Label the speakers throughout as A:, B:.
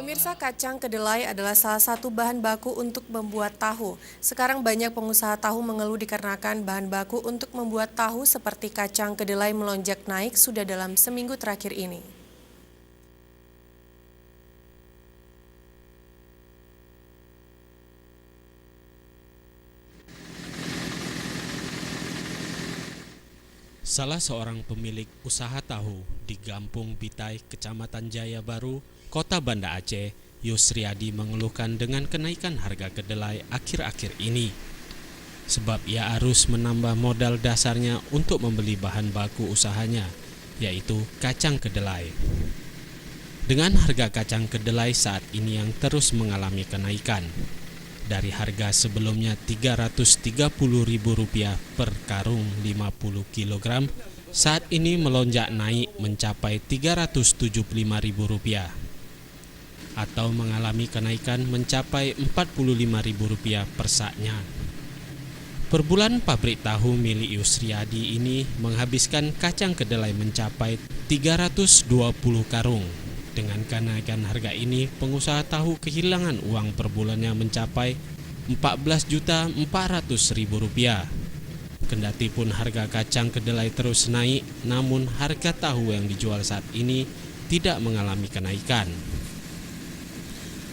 A: Pemirsa, kacang kedelai adalah salah satu bahan baku untuk membuat tahu. Sekarang banyak pengusaha tahu mengeluh dikarenakan bahan baku untuk membuat tahu seperti kacang kedelai melonjak naik sudah dalam seminggu terakhir ini.
B: Salah seorang pemilik usaha tahu di Gampung Bitai, Kecamatan Jaya Baru, Kota Banda Aceh, Yusriadi mengeluhkan dengan kenaikan harga kedelai akhir-akhir ini. Sebab ia harus menambah modal dasarnya untuk membeli bahan baku usahanya, yaitu kacang kedelai. Dengan harga kacang kedelai saat ini yang terus mengalami kenaikan, dari harga sebelumnya Rp330.000 per karung 50 kg, saat ini melonjak naik mencapai Rp375.000 atau mengalami kenaikan mencapai Rp45.000 per saknya. Per bulan pabrik tahu milik Yusriadi ini menghabiskan kacang kedelai mencapai 320 karung. Dengan kenaikan harga ini, pengusaha tahu kehilangan uang per bulannya mencapai Rp14.400.000. Kendati pun harga kacang kedelai terus naik, namun harga tahu yang dijual saat ini tidak mengalami kenaikan.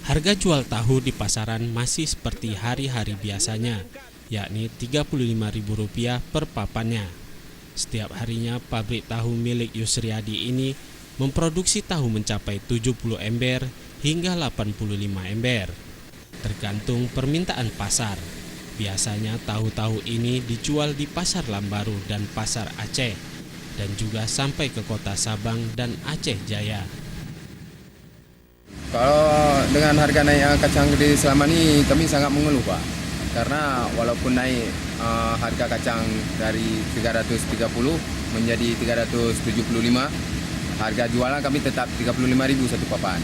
B: Harga jual tahu di pasaran masih seperti hari-hari biasanya, yakni Rp35.000 per papannya. Setiap harinya pabrik tahu milik Yusriadi ini memproduksi tahu mencapai 70 ember hingga 85 ember, tergantung permintaan pasar. Biasanya tahu-tahu ini dijual di Pasar Lambaru dan Pasar Aceh, dan juga sampai ke kota Sabang dan Aceh Jaya.
C: Kalau dengan harga naik kacang gede selama ini kami sangat mengeluh, Pak. Karena walaupun naik harga kacang dari 330 menjadi 375, harga jualan kami tetap 35.000 satu papan.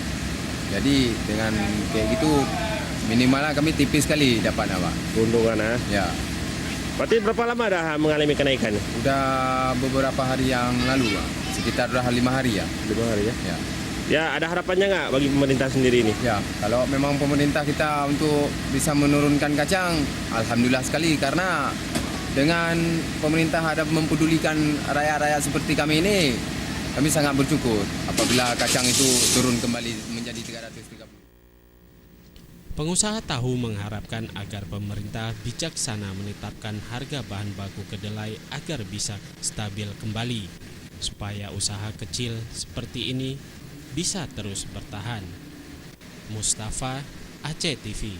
C: Jadi dengan kayak gitu minimalnya kami tipis sekali dapat, Pak.
D: Keuntungan
C: Ya.
D: Berarti berapa lama dah mengalami kenaikan?
C: Udah beberapa hari yang lalu, Pak. Sekitar udah 5 hari ya.
D: 5 hari ya?
C: Ya.
D: Ya, ada harapannya nggak bagi pemerintah sendiri ini?
C: Ya, kalau memang pemerintah kita untuk bisa menurunkan kacang, alhamdulillah sekali, karena dengan pemerintah ada mempedulikan rakyat-rakyat seperti kami ini, kami sangat bersyukur apabila kacang itu turun kembali menjadi 330.
B: Pengusaha tahu mengharapkan agar pemerintah bijaksana menetapkan harga bahan baku kedelai agar bisa stabil kembali, supaya usaha kecil seperti ini bisa terus bertahan. Mustafa, Aceh TV.